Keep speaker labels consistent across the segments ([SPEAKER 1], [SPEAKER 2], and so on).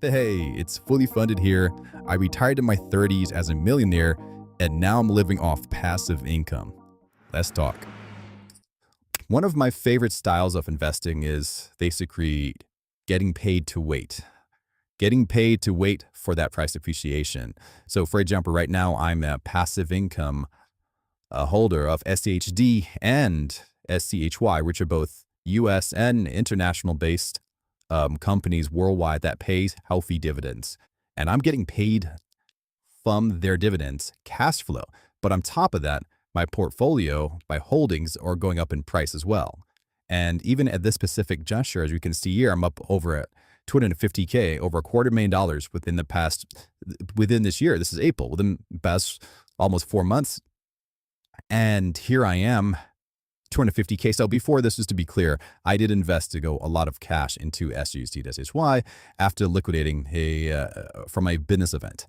[SPEAKER 1] Hey, it's fully funded here. I retired in my 30s as a millionaire, and now I'm living off passive income. Let's talk. One of my favorite styles of investing is basically getting paid to wait. Getting paid to wait for that price appreciation. So, for example, right now I'm a passive income holder of SCHD and SCHY, which are both US and international based companies worldwide that pays healthy dividends. And I'm getting paid from their dividends cash flow. But on top of that, my portfolio, my holdings are going up in price as well. And even at this specific juncture, as you can see here, I'm up over at 250K, over $250,000 within this year. This is April, within the past almost 4 months. And here I am, 250K. So before this, just to be clear, I did invest to go a lot of cash into SCHD to SCHY after liquidating from a business event.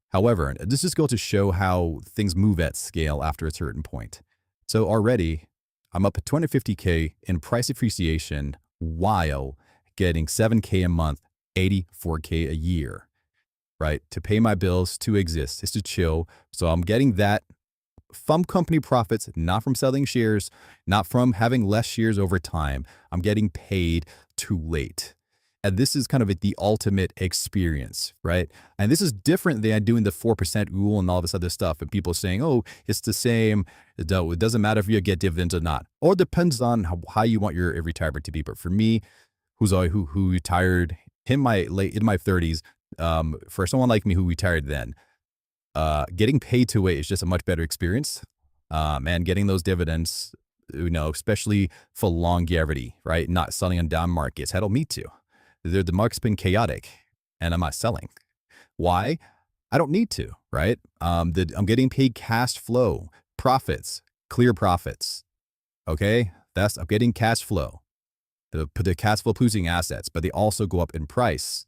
[SPEAKER 1] However, this just goes to show how things move at scale after a certain point. So already, I'm up at 250K in price appreciation while getting 7K a month, 84K a year, right? To pay my bills, to exist, is to chill. So I'm getting that from company profits, not from selling shares, not from having less shares over time. I'm getting paid too late. And this is kind of the ultimate experience, right? And this is different than doing the 4% rule and all this other stuff. And people saying, oh, it's the same. It doesn't matter if you get dividends or not. Or it depends on how you want your retirement to be. But for me, who retired in my 30s, for someone like me who retired then, getting paid to wait is just a much better experience. And getting those dividends, especially for longevity, right? Not selling on down markets. Hell, me too. The market's been chaotic and I'm not selling. Why? I don't need to, right? I'm getting paid cash flow, profits, clear profits. Okay? I'm getting cash flow. The cash flow producing assets, but they also go up in price.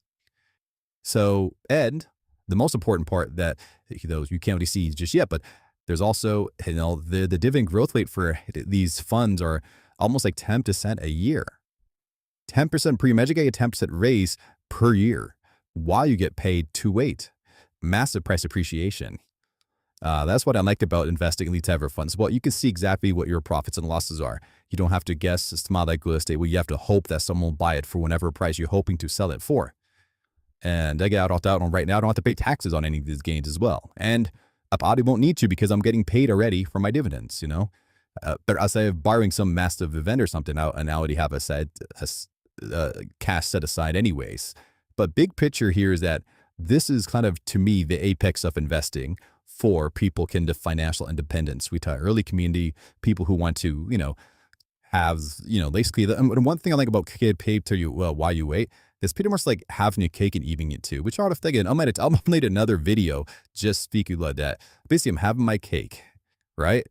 [SPEAKER 1] So, and the most important part that you can't really see just yet, but there's also, the dividend growth rate for these funds are almost like 10% a year. 10% premium. Imagine getting a 10% raise per year while you get paid to wait. Massive price appreciation. That's what I like about investing in these type of funds. Well, you can see exactly what your profits and losses are. You don't have to guess. It's not like real estate where you have to hope that someone will buy it for whatever price you're hoping to sell it for. And I get out on right now, I don't have to pay taxes on any of these gains as well. And I probably won't need to because I'm getting paid already for my dividends, But as I'm borrowing some massive event or something, I already have a cash set aside anyways. But big picture here is that this is kind of, to me, the apex of investing for people can do financial independence. We talk early community, people who want to, have, basically, and one thing I like about get paid to you, while you wait, it's pretty much like having a cake and eating it too, which are again, I'll make another video just speaking like that. Basically, I'm having my cake, right?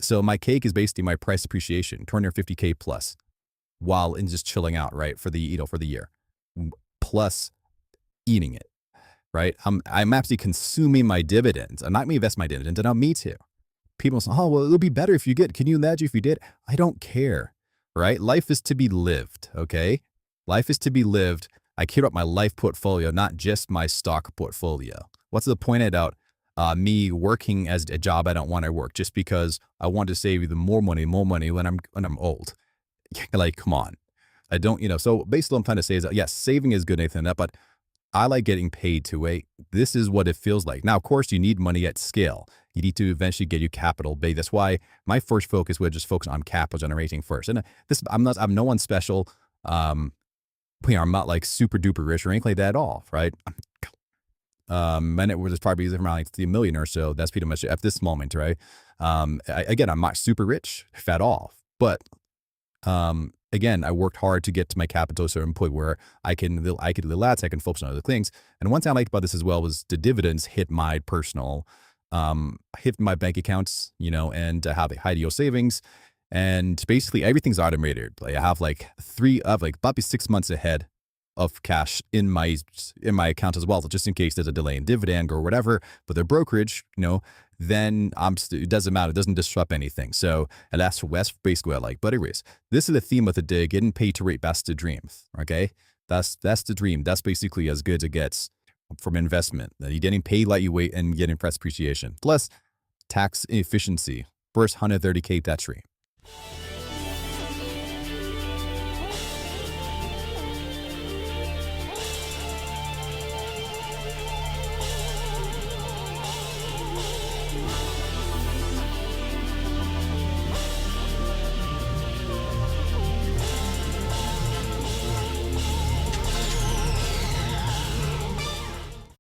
[SPEAKER 1] So my cake is basically my price appreciation, 250K plus, while in just chilling out, right, for the for the year, plus eating it, right? I'm actually consuming my dividends. I'm not me invest my dividends, and I'm me too. People say, oh, well, it'll be better if you get. Can you imagine if you did? I don't care, right? Life is to be lived, okay? Life is to be lived. I care about my life portfolio, not just my stock portfolio. What's the point about me working as a job I don't want to work just because I want to save even more money when I'm old? Like, come on. I don't, so basically what I'm trying to say is that, yes, saving is good, Nathan, but I like getting paid to wait. This is what it feels like. Now, of course, you need money at scale. You need to eventually get your capital big. That's why my first focus would just focus on capital generating first. And I'm no one special. I'm not like super duper rich or anything like that at all, right? My net worth is probably around like $3 million or so. That's pretty much it at this moment, right? Again, I'm not super rich at all, but again, I worked hard to get to my capital to a certain point where I can relax, I can focus on other things. And one thing I liked about this as well was the dividends hit my personal, hit my bank accounts, and I have a high yield savings. And basically everything's automated. Like I have probably 6 months ahead of cash in my account as well, so just in case there's a delay in dividend or whatever. But the brokerage, then it doesn't matter. It doesn't disrupt anything. So, and that's basically what I like. But anyways, this is the theme of the day: getting paid to wait, best to dream. Okay, That's the dream. That's basically as good as it gets from investment. You're getting paid like you wait and getting price appreciation. Plus tax efficiency. First 130K that tree.